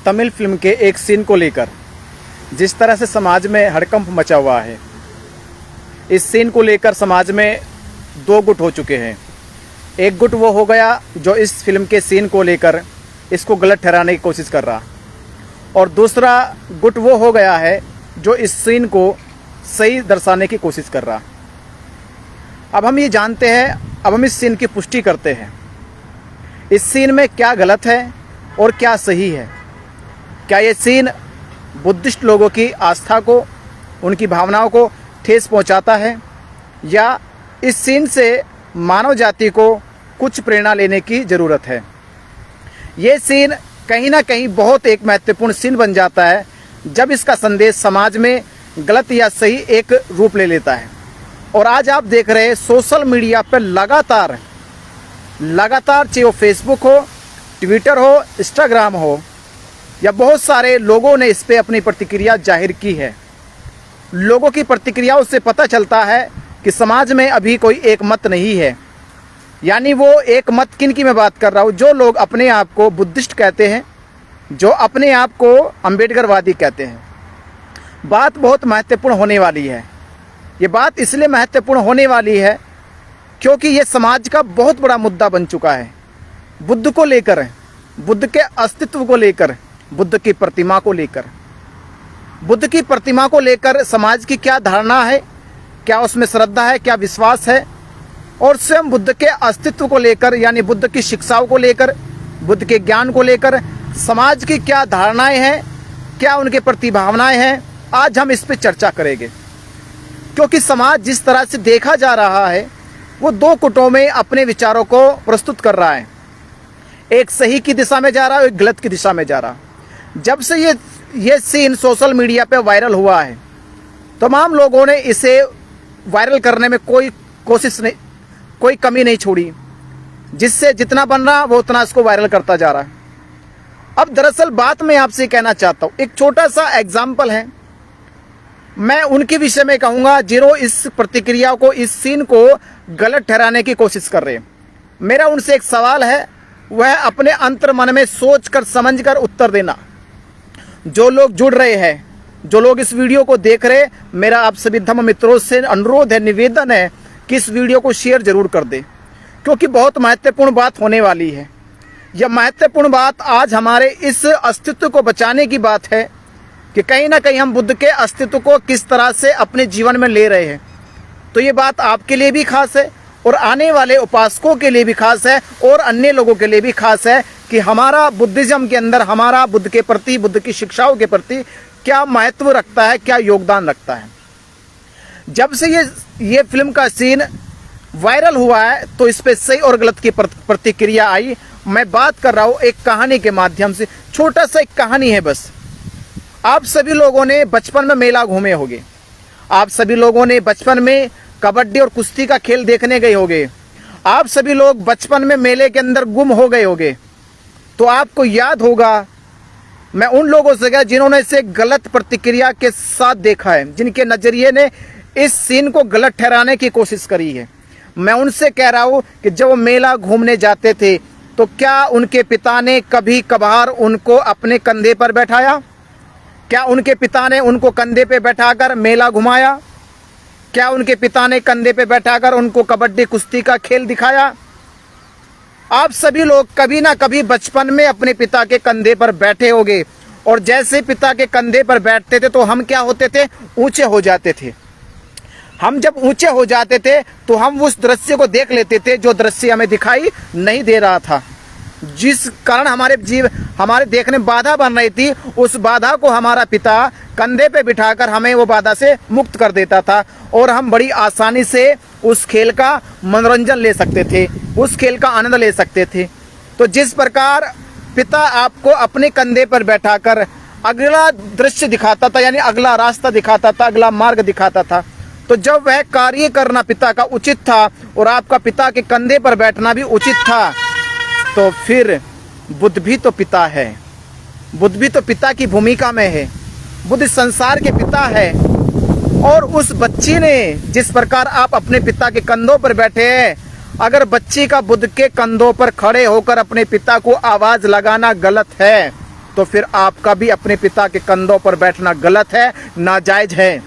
Tamil film के एक scene को लेकर जिस तरह से समाज में हड़कंप मचा हुआ है, इस सीन को लेकर समाज में दो गुट हो चुके हैं। एक गुट वो हो गया जो इस फिल्म के सीन को लेकर इसको गलत ठहराने की कोशिश कर रहा, और दूसरा गुट वो हो गया है जो इस सीन को सही दर्शाने की कोशिश कर रहा। अब हम ये जानते हैं, अब हम इस सीन की पुष्टि करते हैं, इस सीन में क्या गलत है और क्या सही है। क्या ये सीन बुद्धिस्ट लोगों की आस्था को, उनकी भावनाओं को ठेस पहुंचाता है, या इस सीन से मानव जाति को कुछ प्रेरणा लेने की ज़रूरत है। ये सीन कहीं ना कहीं बहुत एक महत्वपूर्ण सीन बन जाता है जब इसका संदेश समाज में गलत या सही एक रूप ले लेता है। और आज आप देख रहे हैं सोशल मीडिया पर लगातार चाहे वो फेसबुक हो, ट्विटर हो, इंस्टाग्राम हो, या बहुत सारे लोगों ने इस पर अपनी प्रतिक्रिया जाहिर की है। लोगों की प्रतिक्रियाओं से पता चलता है कि समाज में अभी कोई एक मत नहीं है। यानी वो एक मत किन की मैं बात कर रहा हूँ, जो लोग अपने आप को बुद्धिस्ट कहते हैं, जो अपने आप को अम्बेडकरवादी कहते हैं। बात बहुत महत्वपूर्ण होने वाली है। ये बात इसलिए महत्वपूर्ण होने वाली है क्योंकि ये समाज का बहुत बड़ा मुद्दा बन चुका है। बुद्ध को लेकर, बुद्ध के अस्तित्व को लेकर, बुद्ध की प्रतिमा को लेकर, बुद्ध की प्रतिमा को लेकर समाज की क्या धारणा है, क्या उसमें श्रद्धा है, क्या विश्वास है, और स्वयं बुद्ध के अस्तित्व को लेकर यानी बुद्ध की शिक्षाओं को लेकर, बुद्ध के ज्ञान को लेकर समाज की क्या धारणाएं हैं, क्या उनके प्रति भावनाएं हैं, आज हम इस पर चर्चा करेंगे। क्योंकि समाज जिस तरह से देखा जा रहा है वो दो गुटों में अपने विचारों को प्रस्तुत कर रहा है। एक सही की दिशा में जा रहा है, एक गलत की दिशा में जा रहा है। जब से ये सीन सोशल मीडिया पे वायरल हुआ है, तमाम लोगों ने इसे वायरल करने में कोई कमी नहीं छोड़ी, जिससे जितना बन रहा वो उतना इसको वायरल करता जा रहा है। अब दरअसल बात मैं आपसे कहना चाहता हूँ, एक छोटा सा एग्जाम्पल है, मैं उनके विषय में कहूँगा जिन्होंने इस प्रतिक्रिया को, इस सीन को गलत ठहराने की कोशिश कर रहे हैं। मेरा उनसे एक सवाल है, वह अपने अंतर मन में सोच कर समझ कर उत्तर देना। जो लोग जुड़ रहे हैं, जो लोग इस वीडियो को देख रहे हैं, मेरा आप सभी धर्म मित्रों से अनुरोध है, निवेदन है कि इस वीडियो को शेयर जरूर कर दे, क्योंकि बहुत महत्वपूर्ण बात होने वाली है। यह महत्वपूर्ण बात आज हमारे इस अस्तित्व को बचाने की बात है कि कहीं ना कहीं हम बुद्ध के अस्तित्व को किस तरह से अपने जीवन में ले रहे हैं। तो ये बात आपके लिए भी खास है और आने वाले उपासकों के लिए भी खास है और अन्य लोगों के लिए भी खास है कि हमारा बुद्धिज्म के अंदर, हमारा बुद्ध के प्रति, बुद्ध की शिक्षाओं के प्रति क्या महत्व रखता है, क्या योगदान रखता है। जब से ये फिल्म का सीन वायरल हुआ है तो इस पे सही और गलत की प्रतिक्रिया आई। मैं बात कर रहा हूँ एक कहानी के माध्यम से, छोटा सा एक कहानी है बस। आप सभी लोगों ने बचपन में मेला घूमे होंगे, आप सभी लोगों ने बचपन में कबड्डी और कुश्ती का खेल देखने गए होंगे, आप सभी लोग बचपन में मेले के अंदर गुम हो गए होंगे। तो आपको याद होगा, मैं उन लोगों से कहा जिन्होंने इसे गलत प्रतिक्रिया के साथ देखा है, जिनके नजरिए ने इस सीन को गलत ठहराने की कोशिश करी है। मैं उनसे कह रहा हूं कि जब वो मेला घूमने जाते थे तो क्या उनके पिता ने कभी कभार उनको अपने कंधे पर बैठाया? क्या उनके पिता ने उनको कंधे पे बैठाकर मेला घुमाया? क्या उनके पिता ने कंधे पे बैठाकर उनको कबड्डी कुश्ती का खेल दिखाया? आप सभी लोग कभी ना कभी बचपन में अपने पिता के कंधे पर बैठे होंगे, और जैसे पिता के कंधे पर बैठते थे तो हम क्या होते थे? ऊंचे हो जाते थे। हम जब ऊंचे हो जाते थे तो हम उस दृश्य को देख लेते थे जो दृश्य हमें दिखाई नहीं दे रहा था, जिस कारण हमारे देखने में बाधा बन रही थी। उस बाधा को हमारा पिता कंधे पे बिठाकर हमें वो बाधा से मुक्त कर देता था और हम बड़ी आसानी से उस खेल का मनोरंजन ले सकते थे, उस खेल का आनंद ले सकते थे। तो जिस प्रकार पिता आपको अपने कंधे पर बैठाकर अगला दृश्य दिखाता था, यानी अगला रास्ता दिखाता था, अगला मार्ग दिखाता था, तो जब वह कार्य करना पिता का उचित था और आपका पिता के कंधे पर बैठना भी उचित था, तो फिर बुद्ध भी तो पिता है, बुद्ध भी तो पिता की भूमिका में है, बुद्ध संसार के पिता है। और उस बच्ची ने जिस प्रकार आप अपने पिता के कंधों पर बैठे हैं, अगर बच्ची का बुद्ध के कंधों पर खड़े होकर अपने पिता को आवाज लगाना गलत है तो फिर आपका भी अपने पिता के कंधों पर बैठना गलत है, नाजायज है।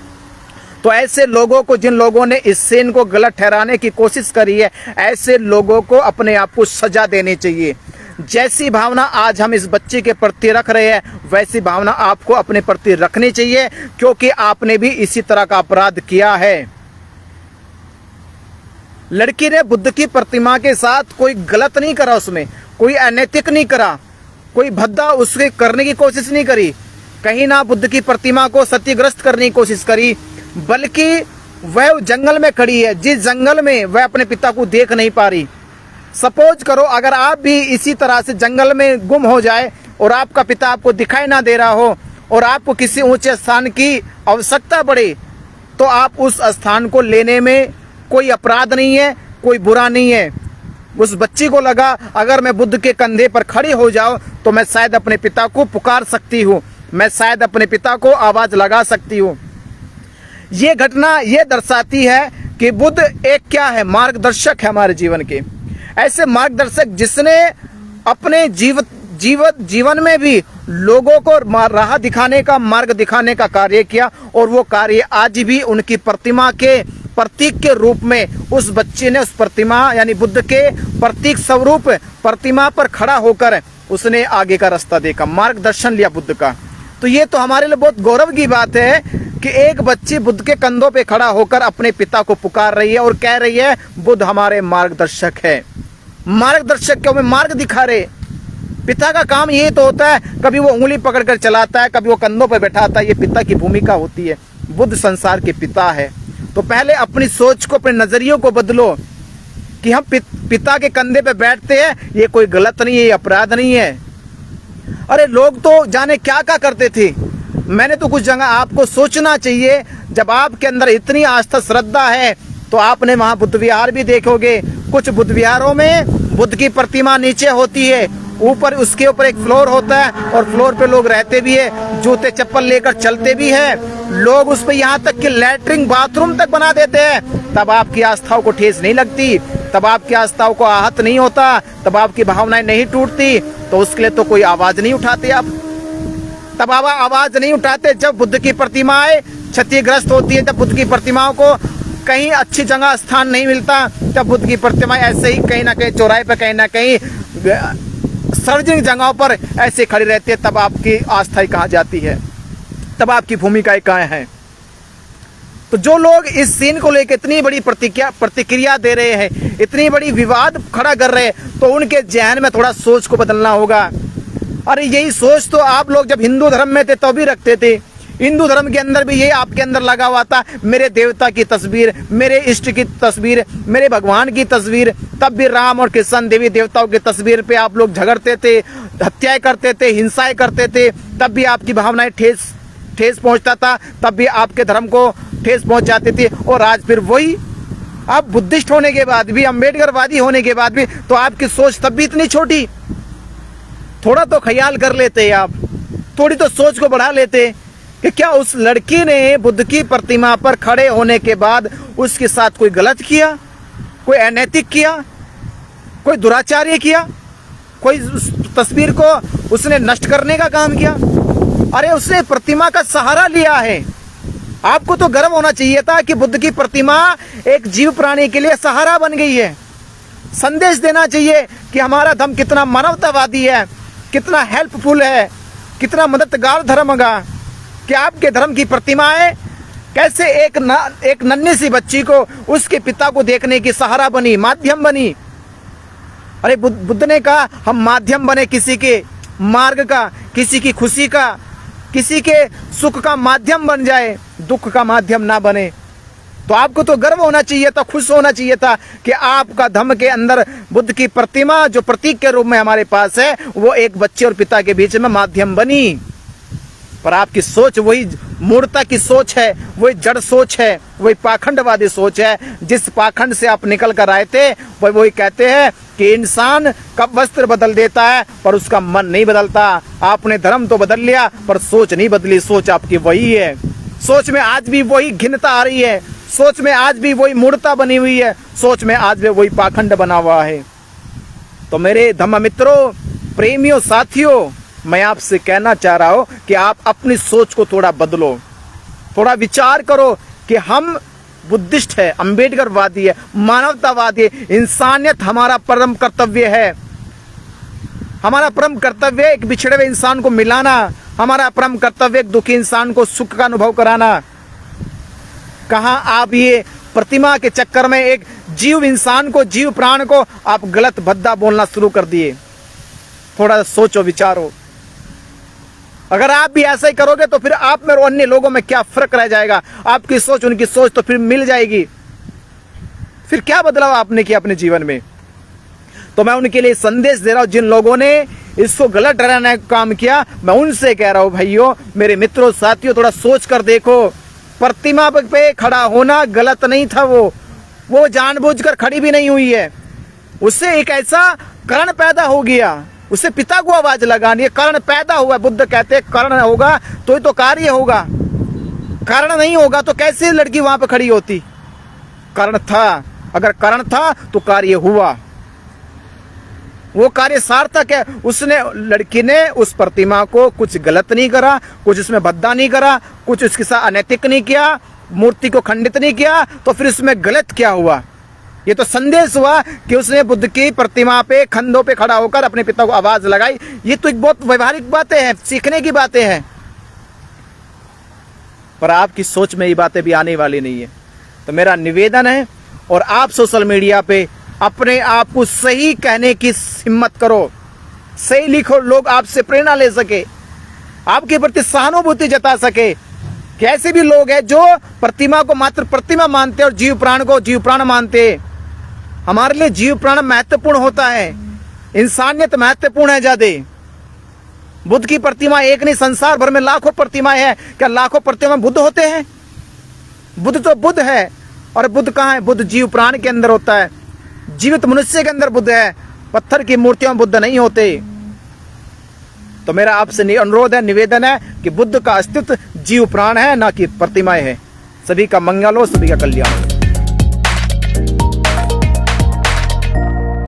तो ऐसे लोगों को, जिन लोगों ने इस सीन को गलत ठहराने की कोशिश करी है, ऐसे लोगों को अपने आप को सजा देनी चाहिए। जैसी भावना आज हम इस बच्चे के प्रति रख रहे हैं, वैसी भावना आपको अपने प्रति रखनी चाहिए, क्योंकि आपने भी इसी तरह का अपराध किया है। लड़की ने बुद्ध की प्रतिमा के साथ कोई गलत नहीं करा, उसमें कोई अनैतिक नहीं करा, कोई भद्दा उसके करने की कोशिश नहीं करी, कहीं ना बुद्ध की प्रतिमा को क्षतिग्रस्त करने की कोशिश करी, बल्कि वह जंगल में खड़ी है, जिस जंगल में वह अपने पिता को देख नहीं पा रही। सपोज करो अगर आप भी इसी तरह से जंगल में गुम हो जाए और आपका पिता आपको दिखाई ना दे रहा हो और आपको किसी ऊंचे स्थान की आवश्यकता पड़े, तो आप उस स्थान को लेने में कोई अपराध नहीं है, कोई बुरा नहीं है। उस बच्ची को लगा अगर मैं बुद्ध के कंधे पर खड़ी हो जाऊं तो मैं शायद अपने पिता को पुकार सकती हूँ, मैं शायद अपने पिता को आवाज लगा सकती हूँ। ये घटना ये दर्शाती है कि बुद्ध एक क्या है, मार्गदर्शक है हमारे जीवन के। ऐसे मार्गदर्शक जिसने अपने जीवन में भी लोगों को राह दिखाने का, मार्ग दिखाने का कार्य किया, और वो कार्य आज भी उनकी प्रतिमा के प्रतीक के रूप में उस बच्चे ने उस प्रतिमा यानी बुद्ध के प्रतीक स्वरूप प्रतिमा पर खड़ा होकर उसने आगे का रास्ता देखा, मार्गदर्शन लिया बुद्ध का। तो ये तो हमारे लिए बहुत गौरव की बात है कि एक बच्ची बुद्ध के कंधों पे खड़ा होकर अपने पिता को पुकार रही है और कह रही है बुद्ध हमारे मार्गदर्शक है। मार्गदर्शक क्यों, में मार्ग दिखा रहे। पिता का काम ये तो होता है, कभी वो उंगली पकड़कर चलाता है, कभी वो कंधों पर बैठाता है, ये पिता की भूमिका होती है। बुद्ध संसार के पिता है। तो पहले अपनी सोच को, अपने नजरियों को बदलो कि हम पिता के कंधे पे बैठते हैं, ये कोई गलत नहीं है, ये अपराध नहीं है। अरे लोग तो जाने क्या क्या करते थे। मैंने तो कुछ जगह आपको सोचना चाहिए, जब आपके अंदर इतनी आस्था श्रद्धा है तो आपने वहां बुद्ध विहार भी देखोगे। कुछ बुद्ध विहारों में बुद्ध की प्रतिमा नीचे होती है, ऊपर उसके ऊपर एक फ्लोर होता है और फ्लोर पे लोग रहते भी है, जूते चप्पल लेकर चलते भी है। लोग उस पे यहाँ तक कि लैट्रिन बाथरूम तक बना देते हैं। तब आपकी आस्थाओं को ठेस नहीं लगती, तब आपकी आस्थाओं को आहत नहीं होता, तब आपकी भावनाएं नहीं टूटती। तो उसके लिए तो कोई आवाज नहीं उठाते आप। तब आप आवाज नहीं उठाते जब बुद्ध की प्रतिमाएं क्षतिग्रस्त होती है, जब बुद्ध की प्रतिमाओं को कहीं अच्छी जगह स्थान नहीं मिलता, जब बुद्ध की प्रतिमाएं ऐसे ही कहीं ना कहीं चौराहे पर, कहीं ना कहीं सार्वजनिक जगहों पर ऐसे खड़ी रहती है, तब आपकी आस्था कहाँ जाती है, तब आपकी भूमिकाएं कहाँ हैं। तो जो लोग इस सीन को लेकर इतनी बड़ी प्रतिक्रिया दे रहे हैं, इतनी बड़ी विवाद खड़ा कर रहे हैं, तो उनके जहन में थोड़ा सोच को बदलना होगा। अरे यही सोच तो आप लोग जब हिंदू धर्म में थे तो भी रखते थे। हिंदू धर्म के अंदर भी ये आपके अंदर लगा हुआ था, मेरे देवता की तस्वीर, मेरे इष्ट की तस्वीर, मेरे भगवान की तस्वीर। तब भी राम और कृष्ण देवी देवताओं की तस्वीर पे आप लोग झगड़ते थे, हत्याएं करते थे, हिंसाएं करते थे। तब भी आपकी भावनाएं ठेस पहुंचता था, तब भी आपके धर्म को ठेस पहुंच जाती थी। और आज फिर वही आप बुद्धिस्ट होने के बाद भी, अम्बेडकरवादी होने के बाद भी, तो आपकी सोच तब भी इतनी छोटी। थोड़ा तो ख्याल कर लेते आप, थोड़ी तो सोच को बढ़ा लेते कि क्या उस लड़की ने बुद्ध की प्रतिमा पर खड़े होने के बाद उसके साथ कोई गलत किया, कोई अनैतिक किया, कोई दुराचार्य किया, कोई तस्वीर को उसने नष्ट करने का काम किया। अरे उसने प्रतिमा का सहारा लिया है। आपको तो गर्व होना चाहिए था कि बुद्ध की प्रतिमा एक जीव प्राणी के लिए सहारा बन गई है। संदेश देना चाहिए कि हमारा धर्म कितना मानवतावादी है, कितना हेल्पफुल है, कितना मददगार धर्म का, कि आपके धर्म की प्रतिमाएं कैसे एक नन्ही सी बच्ची को उसके पिता को देखने की सहारा बनी, माध्यम बनी। अरे बुद्ध ने कहा हम माध्यम बने किसी के मार्ग का, किसी की खुशी का, किसी के सुख का माध्यम बन जाए, दुख का माध्यम ना बने। तो आपको तो गर्व होना चाहिए था, खुश होना चाहिए था कि आपका धर्म के अंदर बुद्ध की प्रतिमा जो प्रतीक के रूप में हमारे पास है, वो एक बच्चे और पिता के बीच में माध्यम बनी। पर आपकी सोच वही मूर्खता की सोच है, वही जड़ सोच है, वही पाखंडवादी सोच है। जिस पाखंड से आप निकल कर आए थे वही कहते हैं कि इंसान कब वस्त्र बदल देता है पर उसका मन नहीं बदलता। आपने धर्म तो बदल लिया पर सोच नहीं बदली, सोच आपकी वही है। सोच में आज भी वही घिनता आ रही है, सोच में आज भी वही मूर्खता बनी हुई है, सोच में आज भी वही पाखंड बना हुआ है। तो मेरे धम्म मित्रों, प्रेमियों, साथियों, मैं आपसे कहना चाह रहा हूं कि आप अपनी सोच को थोड़ा बदलो, थोड़ा विचार करो कि हम बुद्धिस्ट है, अम्बेडकरवादी है, मानवतावादी है। इंसानियत हमारा परम कर्तव्य है। हमारा परम कर्तव्य है एक बिछड़े हुए इंसान को मिलाना। हमारा परम कर्तव्य एक दुखी इंसान को सुख का अनुभव कराना। कहां आप ये प्रतिमा के चक्कर में एक जीव इंसान को, जीव प्राण को आप गलत भद्दा बोलना शुरू कर दिए। थोड़ा सोचो, विचारो। अगर आप भी ऐसा ही करोगे तो फिर आप में और अन्य लोगों में क्या फर्क रह जाएगा? आपकी सोच उनकी सोच तो फिर मिल जाएगी। फिर क्या बदलाव आपने किया अपने जीवन में? तो मैं उनके लिए संदेश दे रहा हूं, जिन लोगों ने इसको गलत ठहराने का काम किया, मैं उनसे कह रहा हूं, भाइयों, मेरे मित्रों, साथियों, थोड़ा सोच कर देखो। प्रतिमा पे खड़ा होना गलत नहीं था। वो जानबूझकर खड़ी भी नहीं हुई है। उससे एक ऐसा कारण पैदा हो गया, उससे पिता को आवाज लगानी है। कारण पैदा हुआ। बुद्ध कहते हैं कारण होगा तो ही तो कार्य होगा। कारण नहीं होगा तो कैसे लड़की वहां पर खड़ी होती? कारण था। अगर कारण था तो कार्य हुआ, वो कार्य सार्थक है। उसने, लड़की ने उस प्रतिमा को कुछ गलत नहीं करा, कुछ इसमें भद्दा नहीं करा, कुछ उसके साथ अनैतिक नहीं किया, मूर्ति को खंडित नहीं किया। तो फिर इसमें गलत क्या हुआ? ये तो संदेश हुआ कि उसने बुद्ध की प्रतिमा पे, खंडों पे खड़ा होकर अपने पिता को आवाज लगाई। ये तो एक बहुत व्यवहारिक बातें हैं, सीखने की बातें हैं। पर आपकी सोच में ये बातें भी आने वाली नहीं है। तो मेरा निवेदन है, और आप सोशल मीडिया पे अपने आप को सही कहने की हिम्मत करो, सही लिखो, लोग आपसे प्रेरणा ले सके, आपके प्रति सहानुभूति जता सके। कि ऐसे भी लोग हैं जो प्रतिमा को मात्र प्रतिमा मानते हैं और जीव प्राण को जीव प्राण मानते हैं। हमारे लिए जीव प्राण महत्वपूर्ण होता है, इंसानियत महत्वपूर्ण है ज्यादा। बुद्ध की प्रतिमा एक नहीं, संसार भर में लाखों प्रतिमाएं हैं। क्या लाखों प्रतिमा बुद्ध होते हैं? बुद्ध तो बुद्ध है। और बुद्ध कहाँ है? बुद्ध जीव प्राण के अंदर होता है, जीवित मनुष्य के अंदर बुद्ध है। पत्थर की मूर्तियों में बुद्ध नहीं होते। तो मेरा आपसे अनुरोध है, निवेदन है कि बुद्ध का अस्तित्व जीव प्राण है, ना कि प्रतिमाएं हैं। सभी का मंगल हो, सभी का कल्याण हो।